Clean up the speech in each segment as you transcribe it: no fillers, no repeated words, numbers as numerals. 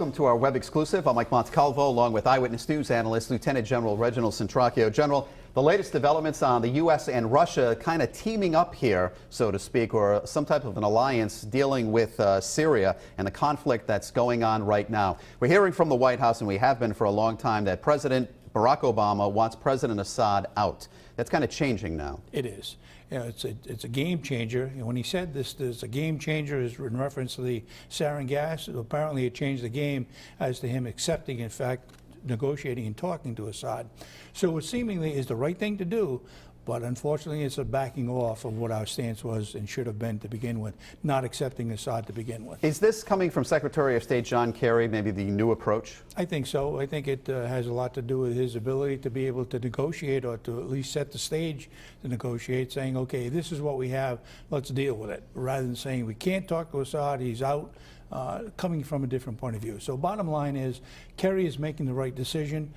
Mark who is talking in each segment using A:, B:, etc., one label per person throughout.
A: Welcome to our web exclusive. I'm Mike Montecalvo, along with Eyewitness News analyst Lieutenant General Reginald Centraccio. General, the latest developments on the U.S. and Russia kind of teaming up here, so to speak, or some type of an alliance dealing with Syria and the conflict that's going on right now. We're hearing from the White House, and we have been for a long time, that President Barack Obama wants President Assad out. That's kind of changing now.
B: It is. You know, it's a game changer. And when he said this, there's a game changer is in reference to the sarin gas. Apparently, it changed the game as to him accepting, in fact, negotiating and talking to Assad. So it seemingly is the right thing to do. But unfortunately, it's a backing off of what our stance was and should have been to begin with, not accepting Assad to begin with.
A: Is this coming from Secretary of State John Kerry, maybe the new approach?
B: I think so. I think it has a lot to do with his ability to be able to negotiate, or to at least set the stage to negotiate, saying, okay, this is what we have, let's deal with it, rather than saying we can't talk to Assad, he's out, coming from a different point of view. So bottom line is, Kerry is making the right decision.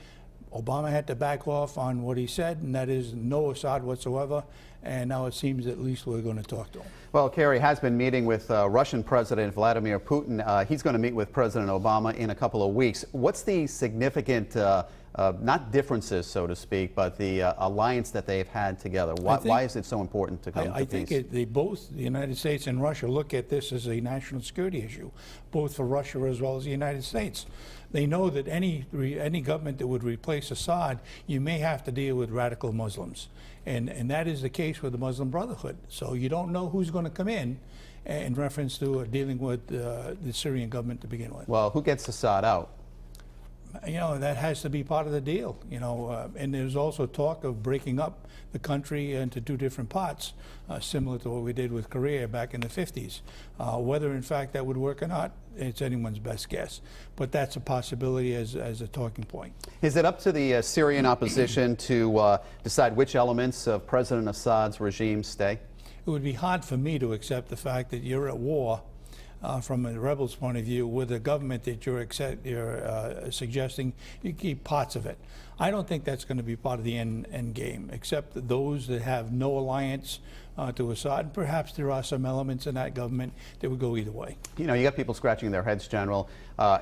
B: Obama had to back off on what he said, and that is no Assad whatsoever. And now it seems at least we're going to talk to him. Well,
A: Kerry has been meeting with Russian President Vladimir Putin. He's going to meet with President Obama in a couple of weeks. What's the significant, not differences, so to speak, but the alliance that they've had together? Why is it so important to come to peace?
B: I think they both, the United States and Russia, look at this as a national security issue, both for Russia as well as the United States. They know that any government that would replace Assad, you may have to deal with radical Muslims. And that is the case with the Muslim Brotherhood. So you don't know who's going to come in reference to dealing with the Syrian government to begin with.
A: Well, who gets Assad out?
B: You know, that has to be part of the deal, you know, and there's also talk of breaking up the country into two different parts, similar to what we did with Korea back in the 50s. Whether, in fact, that would work or not, it's anyone's best guess. But that's a possibility as a talking point.
A: Is it up to the Syrian opposition to decide which elements of President Assad's regime stay?
B: It would be hard for me to accept the fact that you're at war from a rebel's point of view with a government that you're suggesting you keep parts of it. I don't think that's going to be part of the end game, except those that have no alliance to Assad. Perhaps there are some elements in that government that would go either way.
A: You know, you got people scratching their heads, General.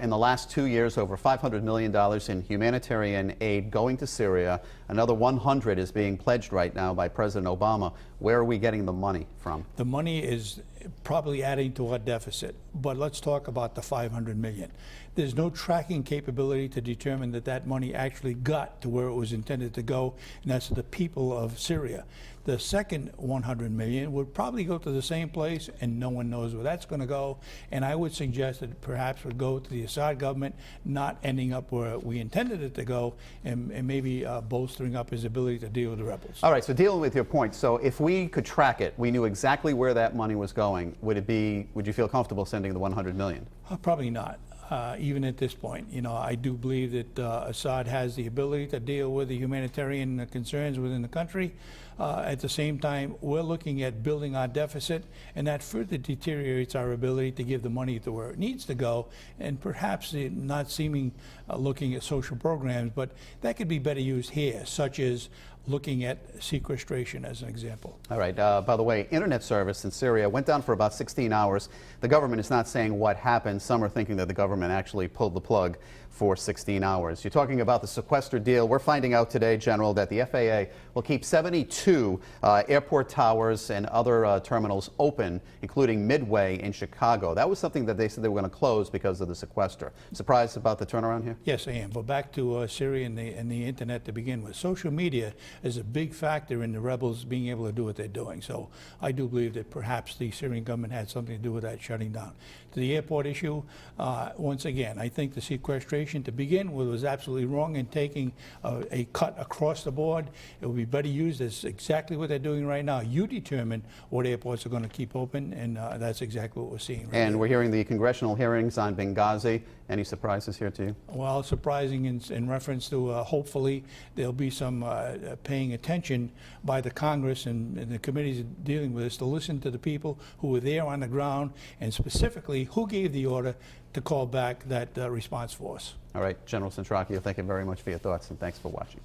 A: In the last 2 years, over $500 million in humanitarian aid going to Syria. Another 100 is being pledged right now by President Obama. Where are we getting the money from?
B: The money is probably adding to our deficit, but let's talk about the $500 million. There's no tracking capability to determine that that money actually got to where it was intended to go, and that's the people of Syria. The second $100 million would probably go to the same place, and no one knows where that's going to go. And I would suggest that it perhaps would go to the Assad government, not ending up where we intended it to go, and maybe bolstering up his ability to deal with the rebels.
A: All right, so dealing with your point, so if we could track it, we knew exactly where that money was going, would you feel comfortable sending the $100 million?
B: Probably not. Even at this point, you know, I do believe that Assad has the ability to deal with the humanitarian concerns within the country. At the same time, we're looking at building our deficit, and that further deteriorates our ability to give the money to where it needs to go, and perhaps not looking at social programs, but that could be better used here, such as looking at sequestration as an example.
A: All right. By the way, internet service in Syria went down for about 16 hours. The government is not saying what happened. Some are thinking that the government actually pulled the plug for 16 hours. You're talking about the sequester deal. We're finding out today, General, that the FAA will keep 72 airport towers and other terminals open, including Midway in Chicago. That was something that they said they were going to close because of the sequester. Surprised about the turnaround here?
B: Yes, I am. But back to Syria and the internet to begin with. Social media is a big factor in the rebels being able to do what they're doing. So I do believe that perhaps the Syrian government had something to do with that shutting down. To the airport issue, once again, I think the sequestration to begin with was absolutely wrong in taking a cut across the board. It would be better used as exactly what they're doing right now. You determine what airports are going to keep open, and that's exactly what we're seeing right
A: And
B: now.
A: We're hearing the congressional hearings on Benghazi. Any surprises here to you?
B: Well, surprising in reference to hopefully there'll be some paying attention by the Congress and the committees dealing with this to listen to the people who were there on the ground, and specifically who gave the order to call back that response force.
A: All right, General Centraccio, thank you very much for your thoughts, and thanks for watching.